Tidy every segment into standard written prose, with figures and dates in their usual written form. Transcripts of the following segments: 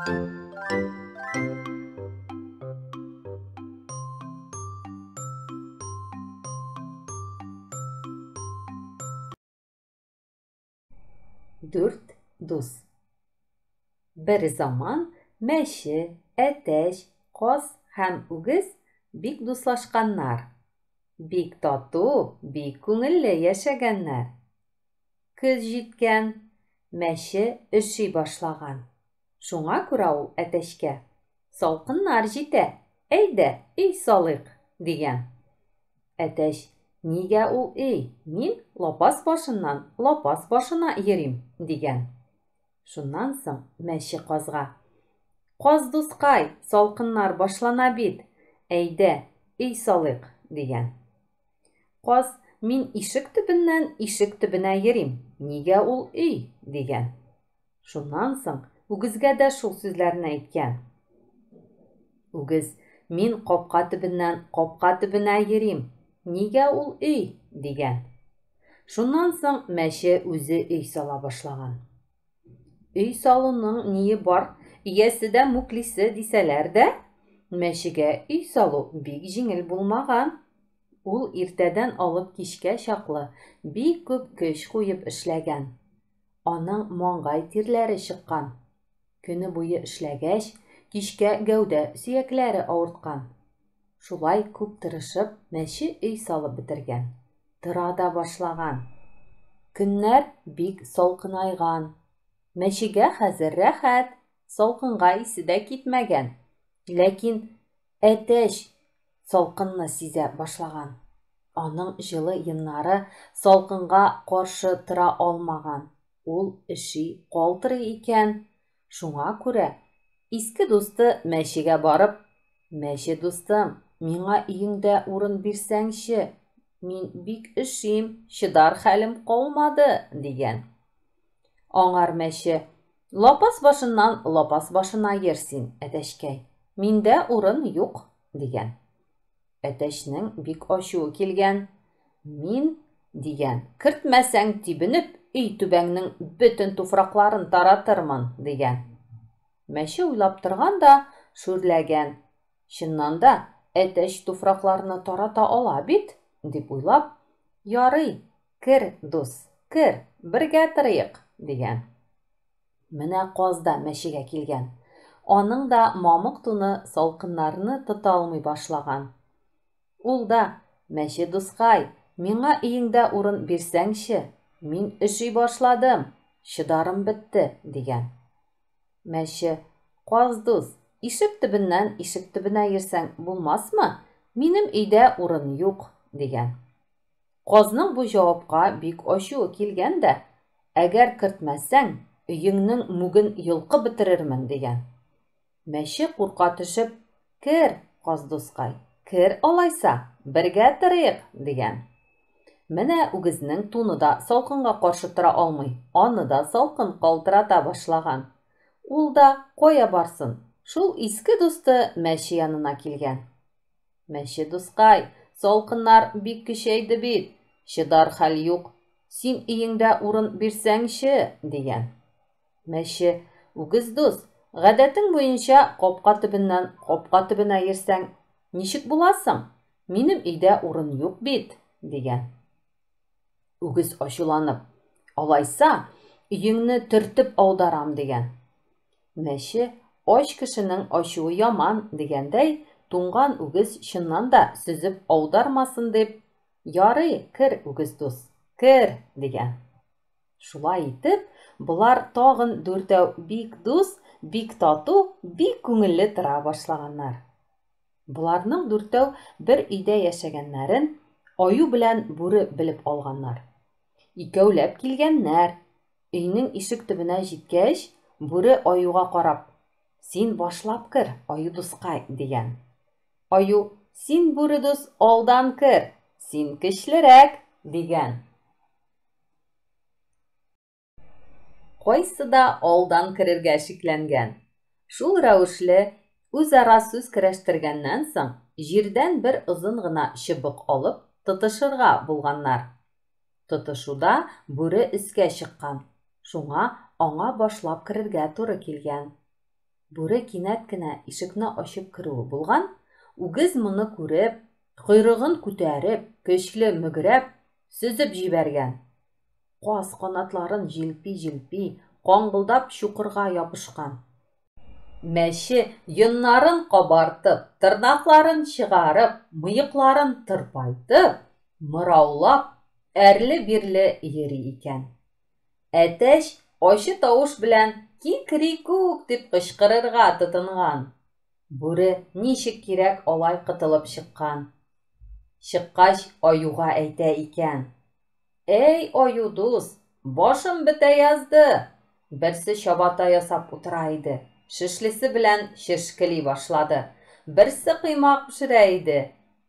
Dört dus. Bir zaman Meşe, Ateş, Kaz hem Ügüz bik duslaşkanlar. Bik tatlı, bik köngülli yaşaganlar. Kız jitken, Meşe işi başlagan. Şuna göre ol Ateşke, salkınlar jite, eyde, iy salık, diyen. Ateş, niye ol ey, min lapas başından lapas başına yerim, diyen. Şundan soň Meşe Kazga, Kaz dusqay, salkınlar başlana bit, eyde, iy salık, diyen. Kaz, min işik tübünden işik tübüne yerim, niye ol ey, diyen. Şundan soň Ügüzge de şul sözlerini aytken. Ügüz, min kapka tübünden kapka tübüne yerim, niye ol ey, diyen. Şundan soň Meşe özü ey sala başlagan. Ey salının niye бар, iyesi de muklisi diseler de, Meşege ey salı bik жеңіл bulmagan. Ул иртәдән алып кичкә чаклы бик күп көч куеп эшләгән. Аның маңгай тирләре чыккан. Көне буе эшләгәч, кичкә гәүдә сөякләре авырткан. Шулай күп тырышып, Мәче ей салып бетергән. Тыра да башлаган. Көннәр бик салкынайган. Мәчегә хәзер рәхәт, салкынга исе дә китмәгән. Ләкин Әтәч салкынны сизә башлаган. Аның җылы йоннары салкынга каршы тыра алмаган. Ул эши калтырый икән. Шуңа күрә иске дусты Мәчегә барып, Мәче дустым, миңа өеңдә урын бирсәңче, мин бик эшим, чыдар хәлем калмады, дигән. Аңар Мәче, лапас башыннан лапас башына ерсин, Әтәчкәй. Миндә урын юк, дигән. Әтәчнең бик ачуы килгән. Мин, дигән, кертмәсәң тибенеп, өй түбәңнең бөтен туфракларын таратырмын, дигән. Мәче уйлап торган да шүрләгән. Чыннан да, Әтәч туфракларны тарата ала бит, дип уйлап, ярый, кер, дус, кер, бергә торыйк, дигән. Менә Каз да Мәчегә килгән. Аның да мамык туны салкыннарны тота алмый башлаган. Ул да, Мәче дускай, миңа өеңдә урын бирсәңче, мин эши башладым, чыдарым бетте, дигән. Мәче, Каз дус, ишек төбеннән ишек төбенә йөрсәң булмасмы? Минем өйдә урын юк, дигән. Казның бу җавапка бик ачуы килгән дә, әгәр кертмәсәң, өеңнең мүген йолкы бетерермен, дигән. Мәче курка төшеп, кер, Каз дускай, кер алайса, бергә торыйк, дигән. Менә үгезнең туны да салкынга каршы тора алмый, аны да салкын калтырата башлаган. Ул да кая барсын? Шул иске дусты Мәче янына килгән. Мәче дускай, салкыннар бик көчәйде бит, чыдар хәл юк, син өеңдә урын бирсәңче, дигән. Мәче, үгез дус, гадәтең буенча капка төбеннән капка төбенә йөрсәң, ничек буласың? Минем өйдә урын юк бит, дигән. Үгез ачуланып, алайса, өеңне төртеп аударам, дигән. Мәче, ач кешенең ачуы яман, дигәндәй, туңган үгез чыннан да сүзеп аудармасын дип, ярый, кер, үгез дус, кер, дигән. Шулай итеп, булар тагын дүртәү бик дус, бик тату, бик күңелле тора башлаганнар. Буларның дүртәү бер өйдә яшәгәннәрен Аю белән Бүре белеп алганнар. Икәүләп килгәннәр. Өйнең ишек төбенә җиткәч, Бүре Аюга карап, син башлап кер, Аю дускай, дигән. Аю, син, Бүре дус, алдан кер, син көчлерәк, дигән. Кайсы да алдан керергә шикләнгән. Шул рәвешле үзара сүз көрәштергәннән соң, җирдән бер озын гына чыбык алып, тотышырга булганнар. Тотышуда Бүре өскә чыккан. Шуңа аңа башлап керергә туры килгән. Бүре кинәт кенә ишекне ачып керүе булган, үгез моны күреп, койрыгын күтәреп, көчле мөгрәп, сөзеп җибәргән. Каз канатларын җилпи-җилпи, каңгылдап чукырга ябышкан. Мәче йоннарын кабартып, тырнакларын чыгарып, мыекларын тырпайтып, мыраулап, әрле-бирле йөри икән. Әтәч ачы тавыш белән «Кикрикүк» дип кычкырырга тотынган. Бүре ничек кирәк алай кытылып чыккан. Чыккач, аюга әйтә икән. «Әй, аю дус, башым бетә язды!» Берсе чабата ясап утыра иде. Шешлесе белән чешкели башлады. Берсе кыймак пешерә иде.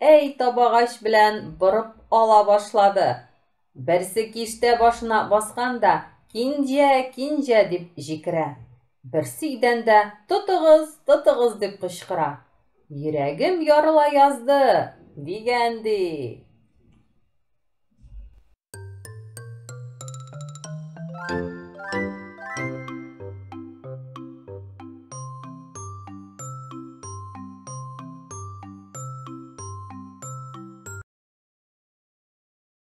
Әй, табагач белән борып ала башлады. Берсе киштә башына басканда «Кинҗә, кинҗә» дип җикерә. Берсе идәндә «Тотыгыз, тотыгыз» дип кычкыра. «Йөрәгем ярыла язды» дигән ди.